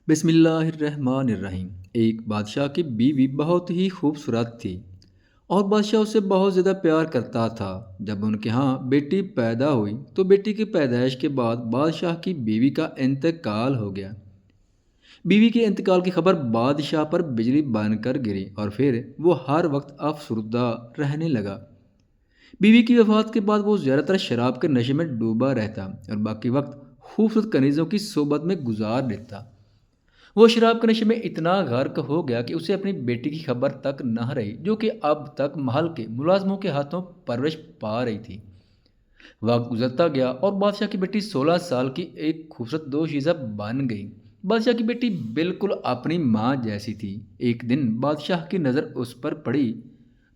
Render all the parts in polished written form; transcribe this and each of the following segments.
بسم اللہ الرحمن الرحیم۔ ایک بادشاہ کی بیوی بہت ہی خوبصورت تھی اور بادشاہ اسے بہت زیادہ پیار کرتا تھا۔ جب ان کے ہاں بیٹی پیدا ہوئی تو بیٹی کی پیدائش کے بعد بادشاہ کی بیوی کا انتقال ہو گیا۔ بیوی کے انتقال کی خبر بادشاہ پر بجلی بن کر گری اور پھر وہ ہر وقت افسردہ رہنے لگا۔ بیوی کی وفات کے بعد وہ زیادہ تر شراب کے نشے میں ڈوبا رہتا اور باقی وقت خوبصورت کنیزوں کی صحبت میں گزار دیتا۔ وہ شراب کے نشے میں اتنا غرق ہو گیا کہ اسے اپنی بیٹی کی خبر تک نہ رہی، جو کہ اب تک محل کے ملازموں کے ہاتھوں پرورش پا رہی تھی۔ وقت گزرتا گیا اور بادشاہ کی بیٹی 16 سال کی ایک خوبصورت دوشیزہ بن گئی۔ بادشاہ کی بیٹی بالکل اپنی ماں جیسی تھی۔ ایک دن بادشاہ کی نظر اس پر پڑی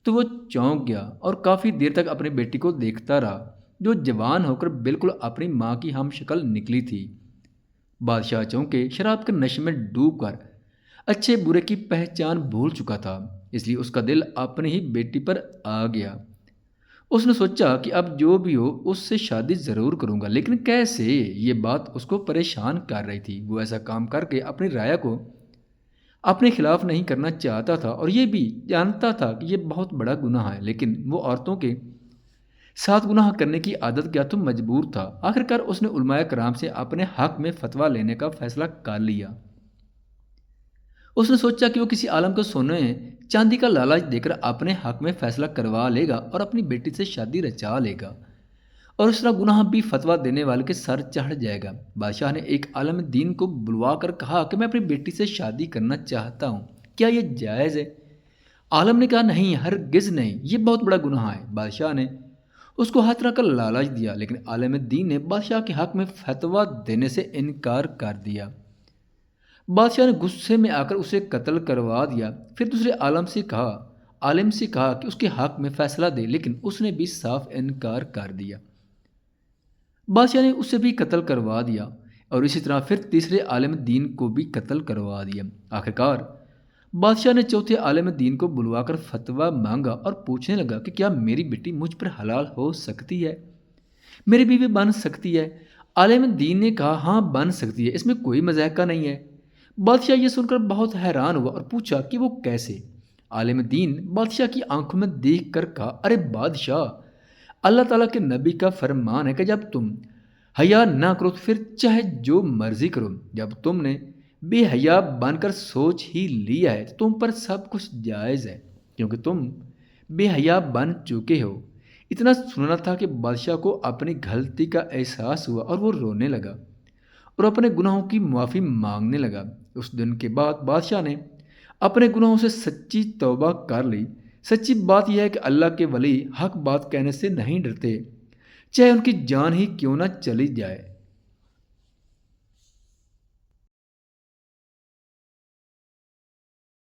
تو وہ چونک گیا اور کافی دیر تک اپنی بیٹی کو دیکھتا رہا، جو جوان ہو کر بالکل اپنی ماں کی ہم شکل نکلی تھی۔ بادشاہ چونکہ شراب کے نشے میں ڈوب کر اچھے برے کی پہچان بھول چکا تھا، اس لیے اس کا دل اپنی ہی بیٹی پر آ گیا۔ اس نے سوچا کہ اب جو بھی ہو اس سے شادی ضرور کروں گا، لیکن کیسے؟ یہ بات اس کو پریشان کر رہی تھی۔ وہ ایسا کام کر کے اپنی رایا کو اپنے خلاف نہیں کرنا چاہتا تھا اور یہ بھی جانتا تھا کہ یہ بہت بڑا گناہ ہے، لیکن وہ عورتوں کے ساتھ گناہ کرنے کی عادت کیا تو مجبور تھا۔ آخرکار اس نے علماء کرام سے اپنے حق میں فتویٰ لینے کا فیصلہ کر لیا۔ اس نے سوچا کہ وہ کسی عالم کو سونے چاندی کا لالچ دے کر اپنے حق میں فیصلہ کروا لے گا اور اپنی بیٹی سے شادی رچا لے گا، اور اس طرح گناہ بھی فتویٰ دینے والے کے سر چڑھ جائے گا۔ بادشاہ نے ایک عالم دین کو بلوا کر کہا کہ میں اپنی بیٹی سے شادی کرنا چاہتا ہوں، کیا یہ جائز ہے؟ عالم نے کہا نہیں، ہرگز نہیں، یہ بہت بڑا گناہ ہے۔ بادشاہ نے اس کو ہر طرح کا لالچ دیا، لیکن عالم دین نے بادشاہ کے حق میں فتویٰ دینے سے انکار کر دیا۔ بادشاہ نے غصے میں آ کر اسے قتل کروا دیا۔ پھر دوسرے عالم سے کہا کہ اس کے حق میں فیصلہ دے، لیکن اس نے بھی صاف انکار کر دیا۔ بادشاہ نے اسے بھی قتل کروا دیا اور اسی طرح پھر تیسرے عالم دین کو بھی قتل کروا دیا۔ آخرکار بادشاہ نے چوتھے عالم دین کو بلوا کر فتویٰ مانگا اور پوچھنے لگا کہ کیا میری بیٹی مجھ پر حلال ہو سکتی ہے، میری بیوی بن سکتی ہے؟ عالم دین نے کہا ہاں بن سکتی ہے، اس میں کوئی مضحکہ نہیں ہے۔ بادشاہ یہ سن کر بہت حیران ہوا اور پوچھا کہ وہ کیسے؟ عالم دین بادشاہ کی آنکھوں میں دیکھ کر کہا، ارے بادشاہ، اللہ تعالیٰ کے نبی کا فرمان ہے کہ جب تم حیا نہ کرو تو پھر چاہے جو مرضی کرو۔ جب تم نے بے حیا بن کر سوچ ہی لیا ہے تو تم پر سب کچھ جائز ہے، کیونکہ تم بے حیا بن چکے ہو۔ اتنا سننا تھا کہ بادشاہ کو اپنی غلطی کا احساس ہوا اور وہ رونے لگا اور اپنے گناہوں کی معافی مانگنے لگا۔ اس دن کے بعد بادشاہ نے اپنے گناہوں سے سچی توبہ کر لی۔ سچی بات یہ ہے کہ اللہ کے ولی حق بات کہنے سے نہیں ڈرتے، چاہے ان کی جان ہی کیوں نہ چلی جائے۔